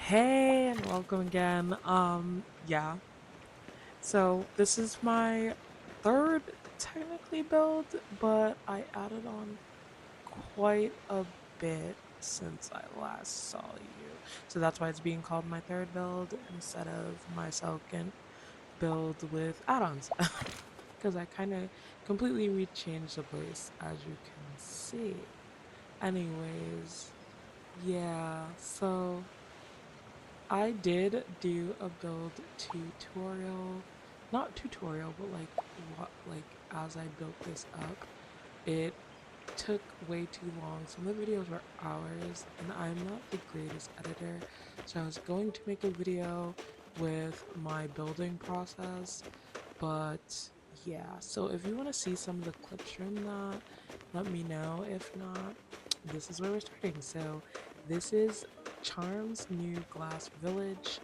Hey, and welcome again. Yeah. So this is my third technically build, but I added on quite a bit since I last saw you. So that's why it's being called my third build instead of my second build with add-ons. Because I kind of completely rechanged the place, as you can see. Anyways, yeah, so I did do a build tutorial, not tutorial, but like as I built this up, it took way too long. Some of the videos were hours, and I'm not the greatest editor, so I was going to make a video with my building process, but yeah. So if you want to see some of the clips from that, let me know. If not, this is where we're starting. So this is Charm's new glass village.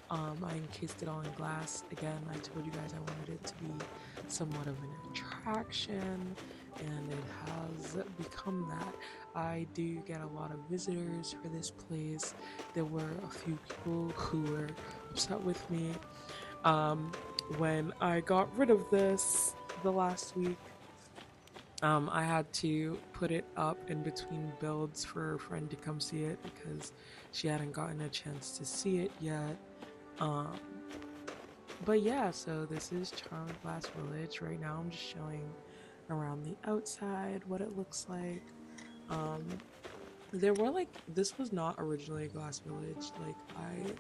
I encased it all in glass. Again, I told you guys I wanted it to be somewhat of an attraction, and it has become that. I do get a lot of visitors for this place. There were a few people who were upset with me um, when I got rid of this the last week. I had to put it up in between builds for a friend to come see it because she hadn't gotten a chance to see it yet. Um, but yeah, so this is Charmed Glass Village. Right now, I'm just showing around the outside what it looks like. Um, there were this was not originally a glass village. Like, I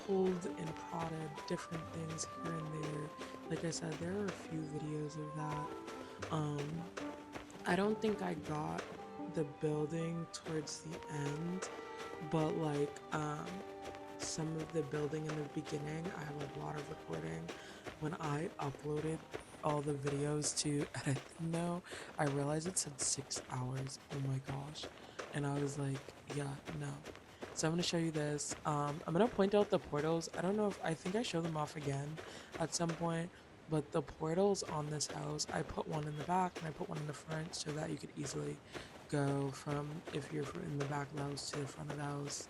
pulled and prodded different things here and there. Like I said, there are a few videos of that. I don't think I got the building towards the end, but some of the building in the beginning, I have a lot of recording. When I uploaded all the videos to edit them though, I realized it said 6 hours. Oh my gosh. And I was like, yeah, no. So I'm gonna show you this. I'm gonna point out the portals. I don't know if I think I show them off again at some point, but the portals on this house, I put one in the back and I put one in the front so that you could easily go from if you're in the back of the house to the front of the house.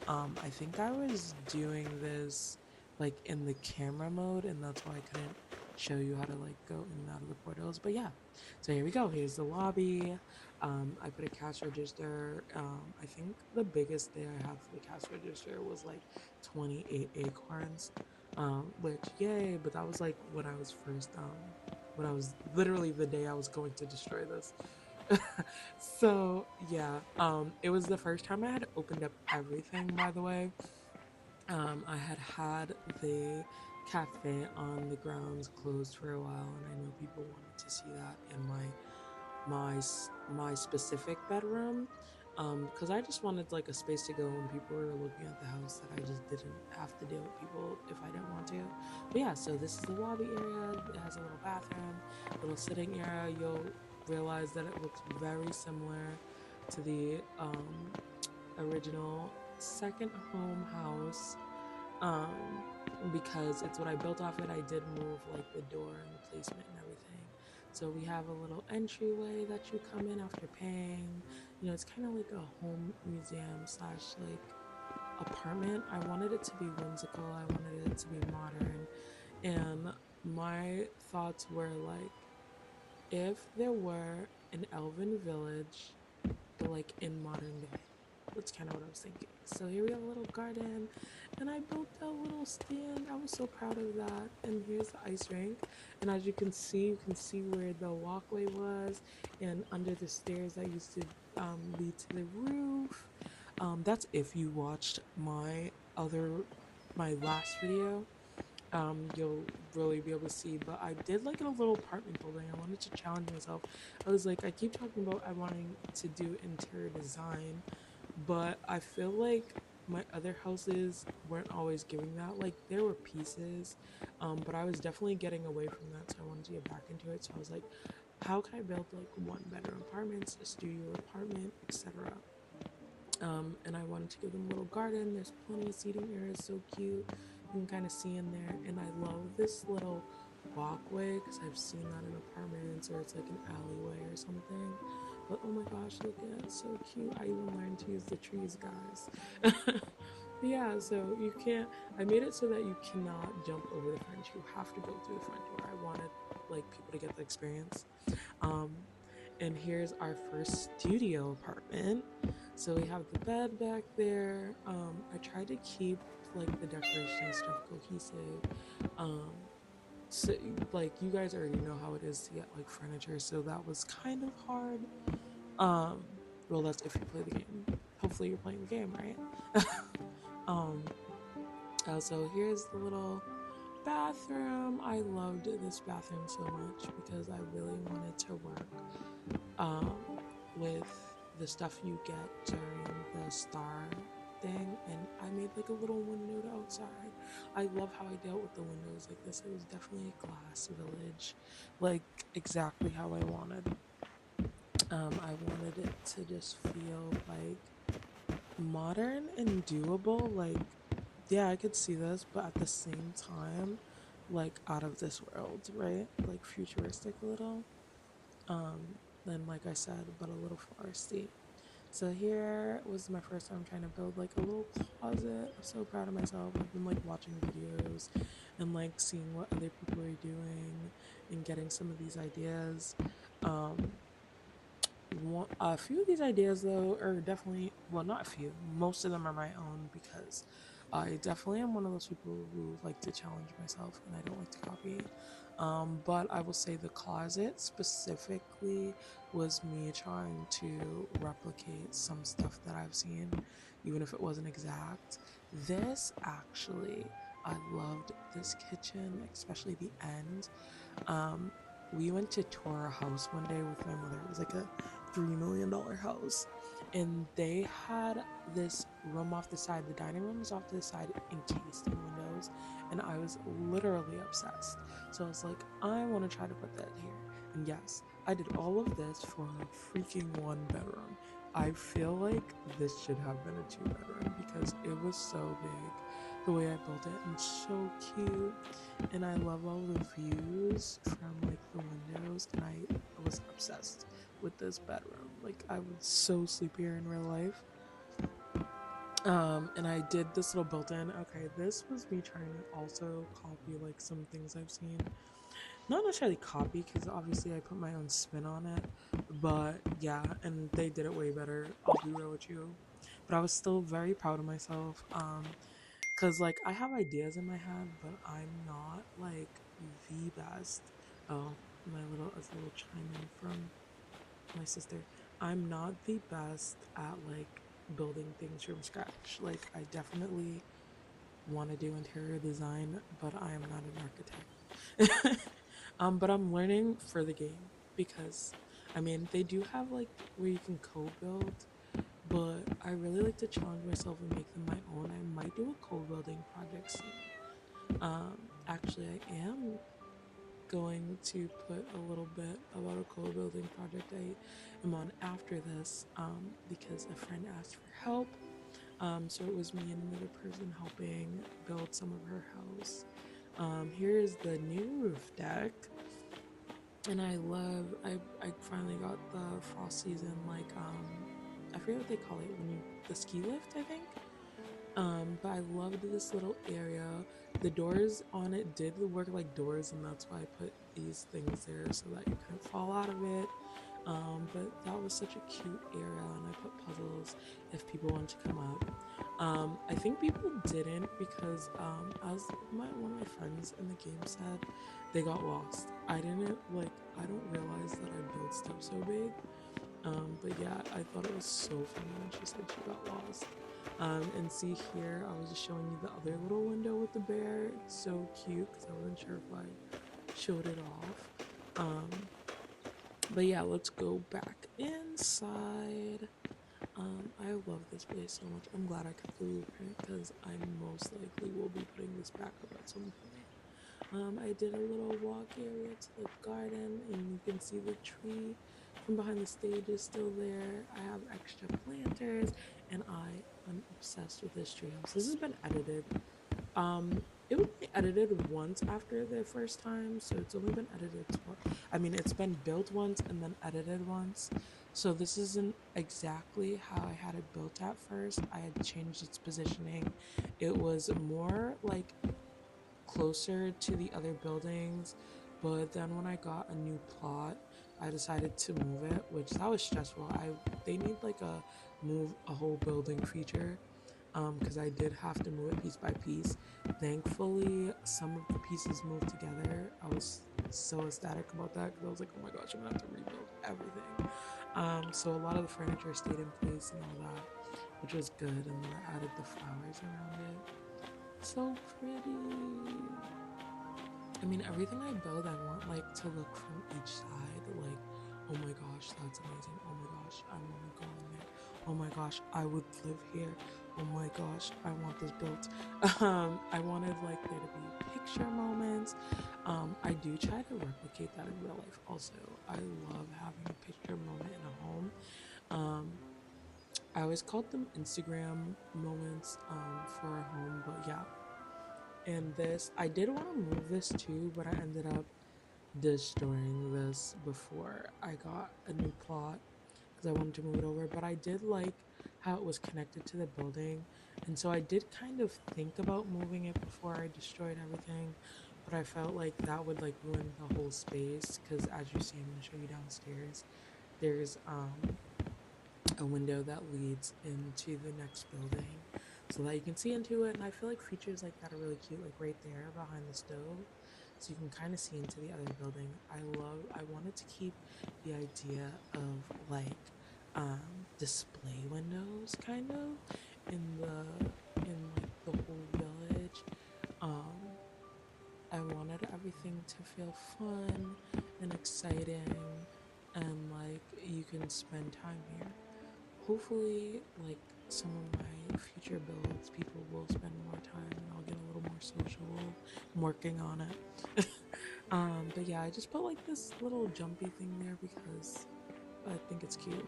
I think I was doing this like in the camera mode, and that's why I couldn't show you how to like go in and out of the portals. But yeah, so here we go. Here's the lobby. I put a cash register. I think the biggest thing I had for the cash register was like 28 acorns. Which yay, but that was like when I was first when I was literally the day I was going to destroy this. So yeah, it was the first time I had opened up everything, by the way. I had the cafe on the grounds closed for a while, and I know people wanted to see that in my specific bedroom. Because I just wanted like a space to go when people were looking at the house that I just didn't have to deal with people if I didn't want to. But yeah, so this is the lobby area. It has a little bathroom, little sitting area. You'll realize that it looks very similar to the original second home house, um because it's what I built off it. I did move like the door and the placement and everything. So we have a little entryway that you come in after paying. It's kind of like a home museum slash like apartment. I wanted it to be whimsical, I wanted it to be modern, and my thoughts were like, if there were an elven village but like in modern day. That's kind of what I was thinking. So here we have a little garden, and I built a little stand. I was so proud of that. And here's the ice rink. And as you can see where the walkway was, and under the stairs that used to lead to the roof. That's if you watched my last video. You'll really be able to see. But I did like in a little apartment building. I wanted to challenge myself. I was like, I keep talking about I wanting to do interior design, but I feel like my other houses weren't always giving that. Like, there were pieces, but I was definitely getting away from that, so I wanted to get back into it. So I was like, how can I build like one bedroom apartments, a studio apartment, etc. And I wanted to give them a little garden. There's plenty of seating areas, so cute. You can kind of see in there. And I love this little walkway because I've seen that in apartments, or it's like an alleyway or something. But oh my gosh, look at it, it's so cute. I even learned to use the trees, guys. Yeah, so you can't. I made it so that you cannot jump over the fence. You have to go through the front door. I wanted like people to get the experience. Um, and here's our first studio apartment. So we have the bed back there. I tried to keep like the decoration and stuff cohesive. Um, so like you guys already know how it is to get like furniture, so that was kind of hard. Um, well, that's if you play the game. Hopefully, you're playing the game, right? um, so here's the little bathroom. I loved this bathroom so much because I really wanted to work um, with the stuff you get during the star thing, and I made like a little window outside. I love how I dealt with the windows like this. It was definitely a glass village, like exactly how I wanted. I wanted it to just feel like modern and doable. Like, yeah, I could see this, but at the same time, like out of this world, right? Like futuristic a little. Then like I said, but a little foresty. So here was my first time trying to build like a little closet. I'm so proud of myself. I've been like watching videos and like seeing what other people are doing and getting some of these ideas. Um, a few of these ideas though are definitely, well, not a few, most of them are my own because I definitely am one of those people who like to challenge myself and I don't like to copy. But I will say the closet specifically was me trying to replicate some stuff that I've seen, even if it wasn't exact. This actually, I loved this kitchen, especially the end. um, we went to tour a house one day with my mother. It was like a $3 million house, and they had this room off the side. The dining room was off to the side, encased in windows, and I was literally obsessed. So I was like, I want to try to put that here. And yes, I did all of this for a freaking one bedroom. I feel like this should have been a two-bedroom because it was so big the way I built it and so cute, and I love all the views from like the windows, and I was obsessed with this bedroom. Like I would so sleep here in real life. And I did this little built-in. Okay, this was me trying to also copy like some things I've seen. Not necessarily copy because obviously I put my own spin on it, but yeah, and they did it way better. I'll be real with you. But I was still very proud of myself. Cause like I have ideas in my head, but I'm not like the best. Oh, my little a little chime in from my sister. I'm not the best at like building things from scratch. Like I definitely want to do interior design, but I am not an architect. But I'm learning for the game because I mean they do have like where you can co-build, but I really like to challenge myself and make them my own. I might do a co-building project soon. Actually, I am going to put a little bit about a co-building project I am on after this, because a friend asked for help. So it was me and another person helping build some of her house. Here is the new roof deck, and I finally got the frost season like I forget what they call it when you the ski lift, I think. But I loved this little area. The doors on it did work like doors, and that's why I put these things there so that you couldn't fall out of it. But that was such a cute area, and I put puzzles if people want to come up. I think people didn't because as one of my friends in the game said, they got lost. I don't realize that I built stuff so big. But yeah, I thought it was so funny when she said she got lost. And see here, I was just showing you the other little window with the bear. It's so cute because I wasn't sure if I showed it off. Um, but yeah, let's go back inside. I love this place so much. I'm glad I kept the blueprint because I most likely will be putting this back up at some point. I did a little walk area to the garden, and you can see the tree from behind the stage is still there. I have extra planters, and I am obsessed with this treehouse. This has been edited. It was edited once after the first time, so it's only been edited twice. I mean, it's been built once and then edited once. So this isn't exactly how I had it built at first. I had changed its positioning. It was more like closer to the other buildings, but then when I got a new plot, I decided to move it, which that was stressful. I They need like a move a whole building feature, because I did have to move it piece by piece. Thankfully, some of the pieces moved together. I was so ecstatic about that because I was like, oh my gosh, I'm gonna have to rebuild everything. So a lot of the furniture stayed in place and all that, which was good. And then I added the flowers around it. So pretty. I mean, everything I build, I want like to look from each side. Like, oh my gosh, that's amazing. Oh my gosh, I want to go in there. Oh my gosh, I would live here. Oh my gosh, I want this built. I wanted like there to be picture moments. I do try to replicate that in real life. Also, I love having a picture moment in a home. Um, I always called them Instagram moments for a home, but yeah, and this, I did want to move this too, but I ended up destroying this before I got a new plot because I wanted to move it over. But I did like how it was connected to the building. And so I did kind of think about moving it before I destroyed everything. But I felt like that would like ruin the whole space because as you see, I'm going to show you downstairs. There's a window that leads into the next building so that you can see into it. And I feel like features like that are really cute, like right there behind the stove. So you can kind of see into the other building. I wanted to keep the idea of like display windows kind of in like the whole village. Um I wanted everything to feel fun and exciting and like you can spend time here. Hopefully, like some of my future builds, people will spend more time and I'll get a little more social. I'm working on it. But yeah, I just put like this little jumpy thing there because I think it's cute.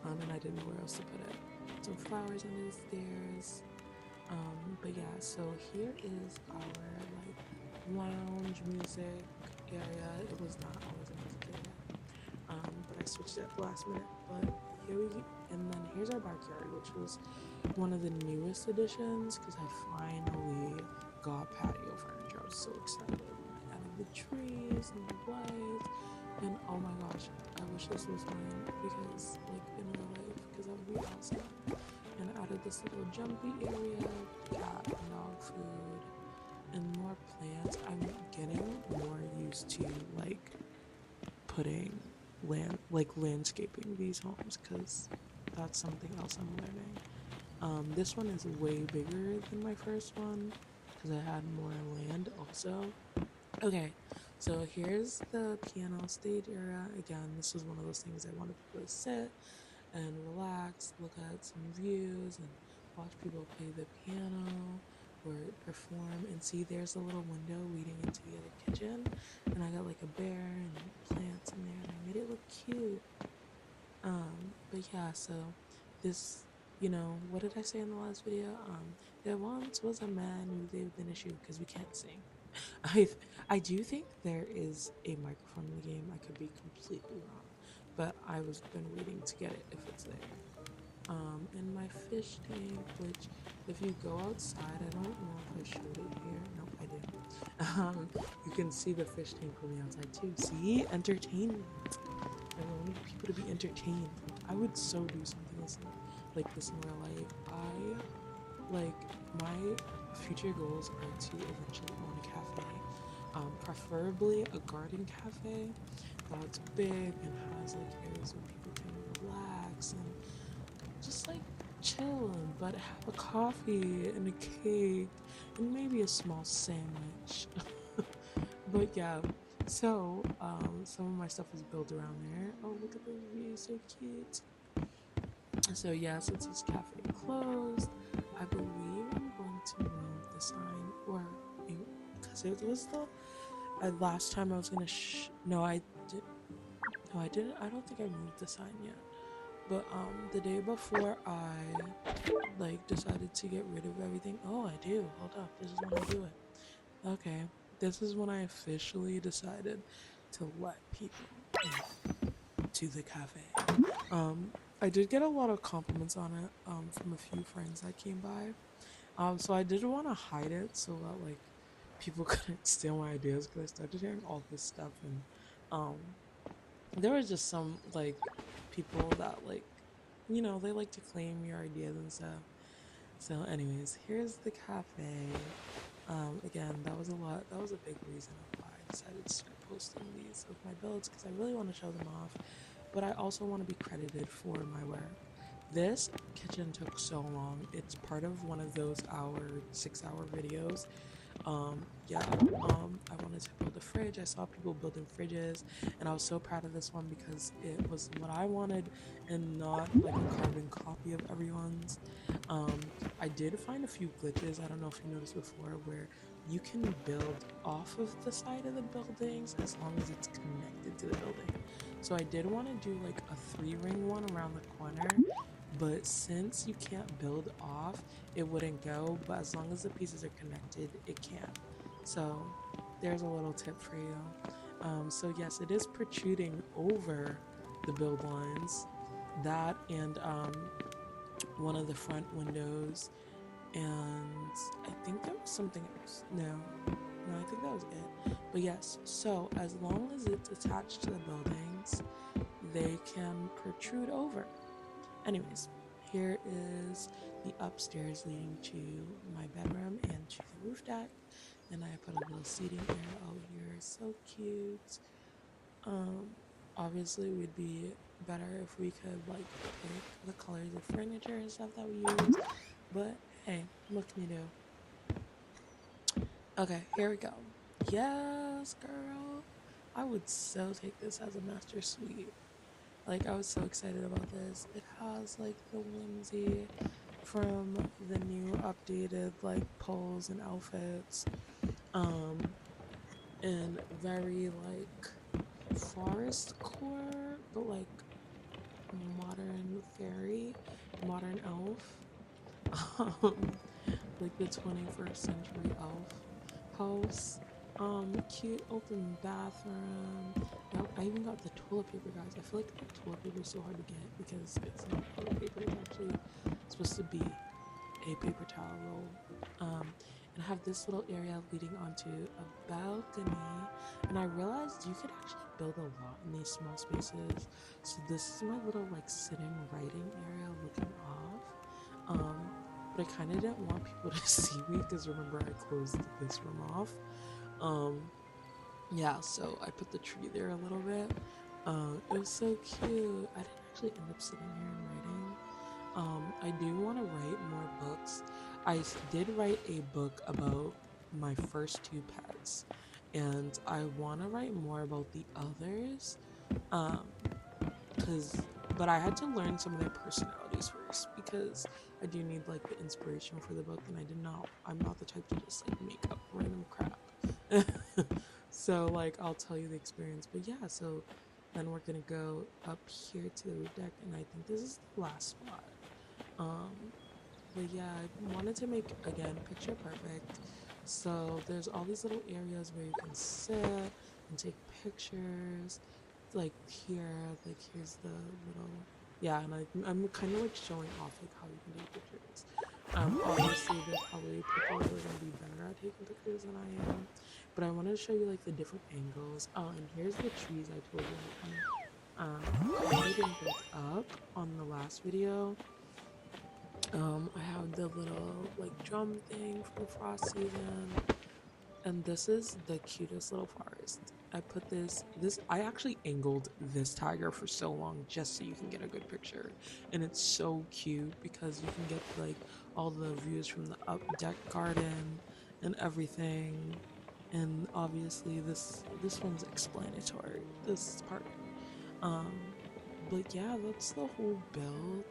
And I didn't know where else to put it. Some flowers under the stairs. But yeah, so here is our like lounge music area. It was not always a music area, but I switched it last minute. But here we and then here's our backyard, which was one of the newest additions because I finally got patio furniture. I was so excited when I added the trees and the lights, and oh my gosh, I wish this was mine because like in real life, because that would be awesome. And I added this little jumpy area, cat and dog food, and more plants. I'm getting more used to like putting landscaping these homes because that's something else I'm learning. This one is way bigger than my first one because I had more land also. Okay, so here's the piano stage area. Again, this was one of those things I wanted people to sit and relax, look at some views, and watch people play the piano or perform. And see, there's a little window leading into the other kitchen, and I got like a bear and plants in there, and I made it look cute. But yeah, so this, what did I say in the last video? There once was a man who lived in a shoe because we can't sing. I I do think there is a microphone in the game. I could be completely wrong, but I was been waiting to get it if it's there. And my fish tank, which if you go outside, I don't know if I showed it here. Nope, I did. You can see the fish tank from the outside too. See, entertainment. I want people to be entertained. I would so do something like this in real life. Like my future goals are to eventually own a cafe, preferably a garden cafe that's big and has like areas where people can relax and just like chill, but have a coffee and a cake and maybe a small sandwich. But yeah, so some of my stuff is built around there. Oh, look at those views, so cute. So yeah, since this cafe closed, I believe I'm going to move the sign, or because it was the last time I was gonna. No, I did. No, I didn't. I don't think I moved the sign yet. But the day before I like decided to get rid of everything. Oh, I do. Hold up. This is when I do it. Okay. This is when I officially decided to let people in. to the cafe. Um, I did get a lot of compliments on it from a few friends that came by. So I did want to hide it so that like people couldn't steal my ideas because I started hearing all this stuff and um there was just some like people that like they like to claim your ideas and stuff. So anyways, here's the cafe. Again, that was a lot. That was a big reason of why I decided to start posting these of my builds because I really want to show them off, but I also want to be credited for my work. This kitchen took so long. It's part of one of those 6-hour videos. I wanted to build a fridge. I saw people building fridges, and I was so proud of this one because it was what I wanted and not like a carbon copy of everyone's. I did find a few glitches. I don't know if you noticed before where you can build off of the side of the buildings as long as it's connected to the building. So I did want to do like a 3-ring one around the corner, but since you can't build off, it wouldn't go, but as long as the pieces are connected, it can. So there's a little tip for you. So yes, it is protruding over the build lines, that and one of the front windows, and I think there was something else. No, I think that was it. But yes, so as long as it's attached to the buildings, they can protrude over. Anyways, here is the upstairs leading to my bedroom and to the roof deck. And I put a little seating area out here. So cute. Um, Obviously, we'd be better if we could like pick the colors of furniture and stuff that we use. But hey, what can you do? Okay, here we go. Yes, girl. I would so take this as a master suite. Like, I was so excited about this. It has like the whimsy from the new updated like poles and outfits. Um, and very like forest core, but like modern fairy, modern elf. Um, like the 21st century elf house. Cute open bathroom. I even got the toilet paper, guys. I feel like the toilet paper is so hard to get because it's not toilet paper. It's actually supposed to be a paper towel roll. And I have this little area leading onto a balcony. And I realized you could actually build a lot in these small spaces. So this is my little like sitting writing area looking off. But I kind of didn't want people to see me because remember I closed this room off. Um, yeah, so I put the tree there a little bit. It was so cute. I didn't actually end up sitting here and writing. I do want to write more books. Did write a book about my first 2 pets, and I want to write more about the others. Um, because but I had to learn some of their personalities first because I do need like the inspiration for the book, and I'm not the type to just like make up random crap. So like I'll tell you the experience, but yeah, so then we're gonna go up here to the roof deck, and I think this is the last spot. um but yeah, I wanted to make again picture perfect. So there's all these little areas where you can sit and take pictures. Like here, like here's the little, yeah, and I'm kind of like showing off like how you can take pictures. Obviously there's probably people who are gonna be better at taking pictures than I am, but I wanted to show you like the different angles. Oh, and here's the trees I told you I kind of built up on the last video. I have the little like drum thing for the frost season, and this is the cutest little forest. I put this I actually angled this tiger for so long just so you can get a good picture, and it's so cute because you can get like all the views from the up deck garden and everything. And obviously this one's explanatory, this part. um, but yeah, that's the whole build.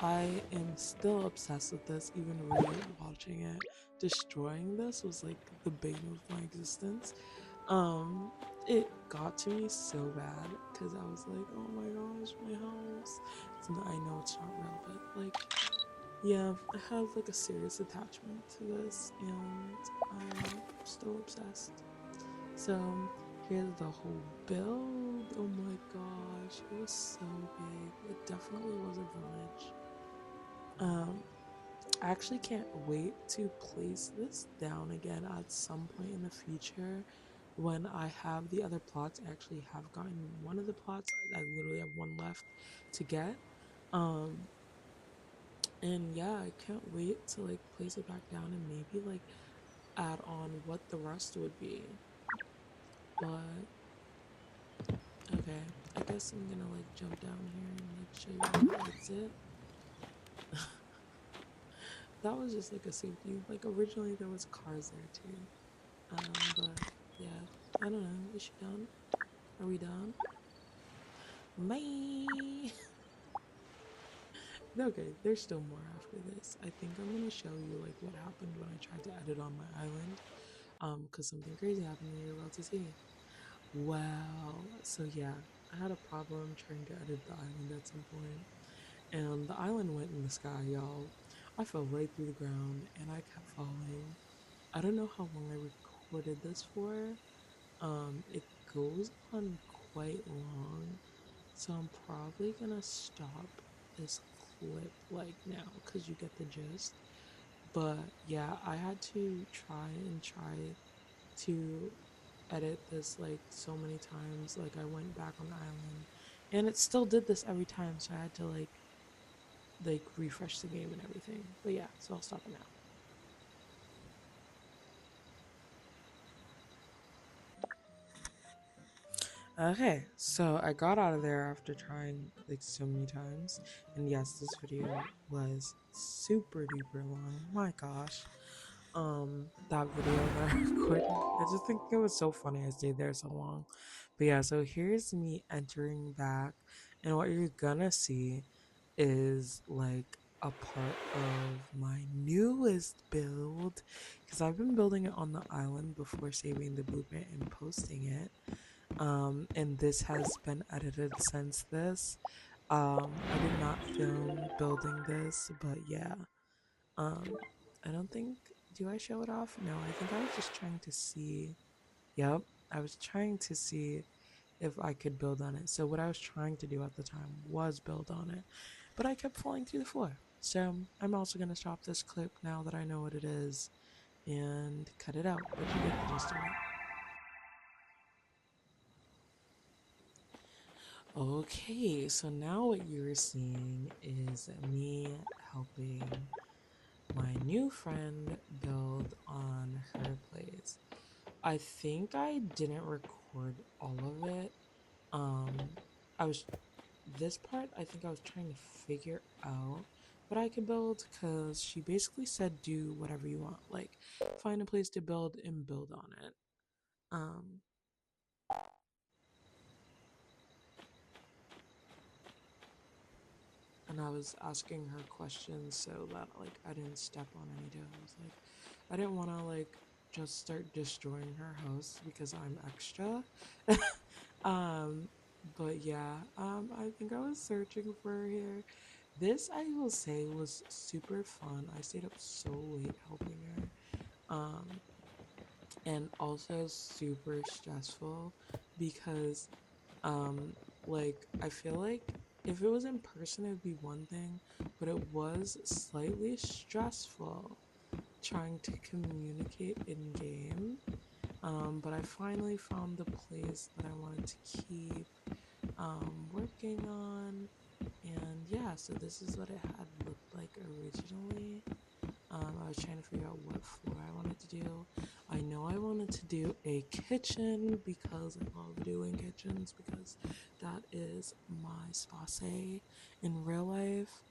I am still obsessed with this, even watching it. Destroying this was like the bane of my existence. Um, it got to me so bad because I was like, oh my gosh, my house. I know it's not real, but like, yeah, I have like a serious attachment to this, and I'm still obsessed. So Here's the whole build. Oh my gosh, it was so big. It definitely was a village. Um, I actually can't wait to place this down again at some point in the future when I have the other plots. I actually have gotten one of the plots. I literally have one left to get. Um, and yeah, I can't wait to like place it back down and maybe like add on what the rest would be. But okay, I guess I'm gonna like jump down here and like show you how to exit. That was just like a safety. Like originally there was cars there too. But yeah, I don't know. Is she done? Are we done? Bye. Okay, there's still more after this. I think I'm gonna show you like what happened when I tried to edit on my island. Because something crazy happened and you're about to see. Wow. So yeah, I had a problem trying to edit the island at some point, and the island went in the sky, y'all. I fell right through the ground and I kept falling. I don't know how long I recorded this for. It goes on quite long, so I'm probably gonna stop this clip like now because you get the gist. But yeah, I had to try to edit this like so many times. Like I went back on the island and it still did this every time, so I had to like refresh the game and everything. But yeah, so I'll stop it now. Okay, so I got out of there after trying like so many times, and yes, this video was super duper long. My gosh, that video that I recorded, I just think it was so funny. I stayed there so long, but yeah, so here's me entering back, and what you're gonna see is like a part of my newest build because I've been building it on the island before saving the blueprint and posting it, and this has been edited since this. I did not film building this, but yeah. Um, I don't think, do I show it off? No, I think I was just trying to see. Yep, I was trying to see if I could build on it. So what I was trying to do at the time was build on it, but I kept falling through the floor. So I'm also gonna stop this clip now that I know what it is and cut it out. But you get the gist of it. Okay, so now what you're seeing is me helping my new friend build on her place. I think I didn't record all of it. Um, I was this part, I think I was trying to figure out what I could build because she basically said do whatever you want, like find a place to build and build on it. Um, and I was asking her questions so that like I didn't step on any toes. Like I didn't want to like just start destroying her house because I'm extra. um but yeah, I think I was searching for her here. This I will say was super fun. I stayed up so late helping her. Um and also super stressful because um like I feel like if it was in person it would be one thing, but it was slightly stressful trying to communicate in game. But I finally found the place that I wanted to keep working on, and yeah, so this is what it had looked like originally. I was trying to figure out what floor I wanted to do. I know I wanted to do a kitchen because I love doing kitchens because that is my spase in real life.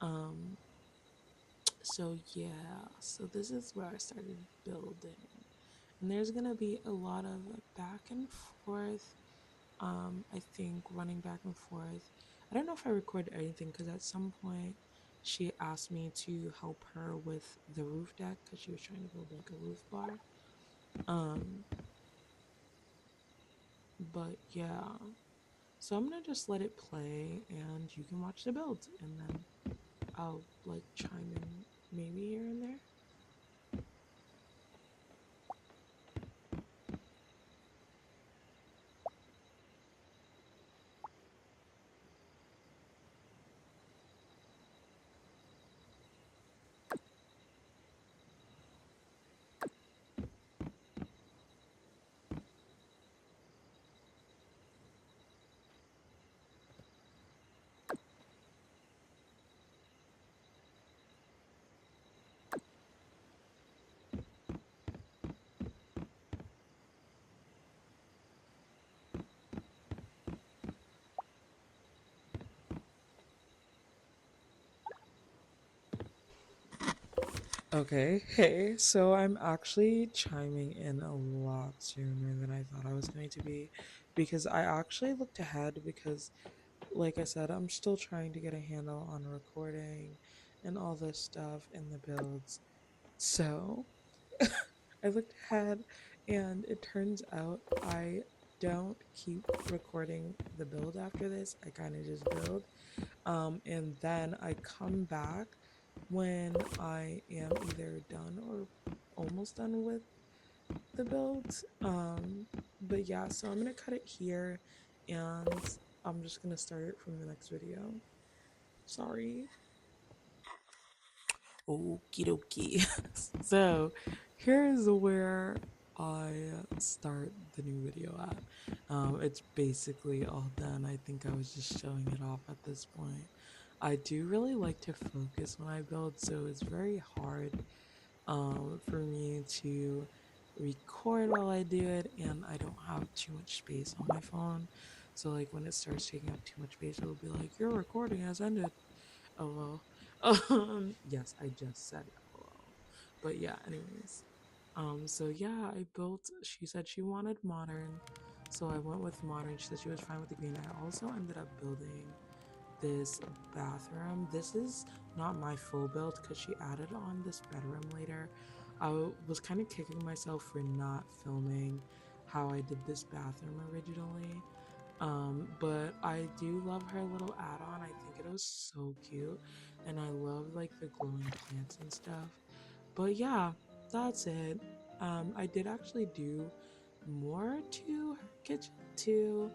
Um, so yeah, so this is where I started building. And there's gonna be a lot of back and forth. I think running back and forth. I don't know if I recorded anything because at some point she asked me to help her with the roof deck because she was trying to build like a roof bar. Um, but yeah, so I'm gonna just let it play and you can watch the build and then I'll like chime in maybe here and there. Okay, hey, so I'm actually chiming in a lot sooner than I thought I was going to be because I actually looked ahead because, like I said, I'm still trying to get a handle on recording and all this stuff in the builds. So I looked ahead and it turns out I don't keep recording the build after this. I kind of just build. And then I come back when I am either done or almost done with the build. But yeah, so I'm gonna cut it here and I'm just gonna start it from the next video. Sorry. Okie dokie. So here's where I start the new video at. It's basically all done. I think I was just showing it off at this point. I do really like to focus when I build, so it's very hard for me to record while I do it, and I don't have too much space on my phone. So like when it starts taking up too much space, it'll be like your recording has ended. LOL. Yes, I just said LOL. But yeah, anyways. So yeah, I built, she said she wanted modern. So I went with modern. She said she was fine with the green. I also ended up building this bathroom. This is not my full build because she added on this bedroom later. Was kind of kicking myself for not filming how I did this bathroom originally. But I do love her little add-on. I think it was so cute. And I love like the glowing plants and stuff. But yeah, that's it. I did actually do more to her kitchen too.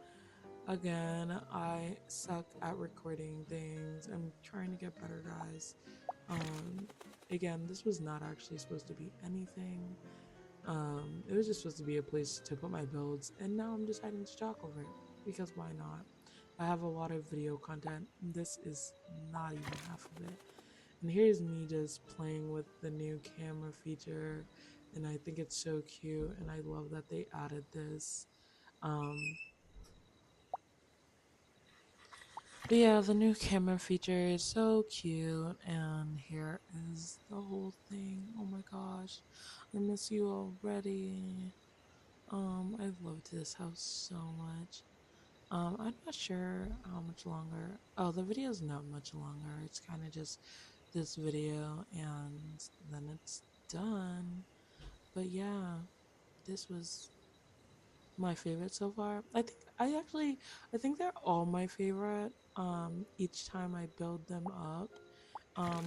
Again, I suck at recording things. I'm trying to get better, guys. Um, again, this was not actually supposed to be anything. It was just supposed to be a place to put my builds, and now I'm deciding to talk over it because why not? I have a lot of video content. This is not even half of it. And here's me just playing with the new camera feature, and I think it's so cute, and I love that they added this. Um, but yeah, the new camera feature is so cute, and here is the whole thing. Oh my gosh, I miss you already. I loved this house so much. I'm not sure how much longer. Oh, the video is not much longer. It's kind of just this video and then it's done. But yeah, this was my favorite so far. I think they're all my favorite. Each time I build them up.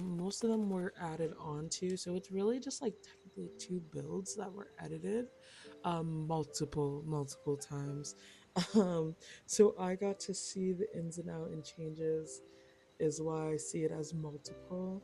Most of them were added onto, so it's really just like technically two builds that were edited multiple times. Um, so I got to see the ins and out and changes is why I see it as multiple.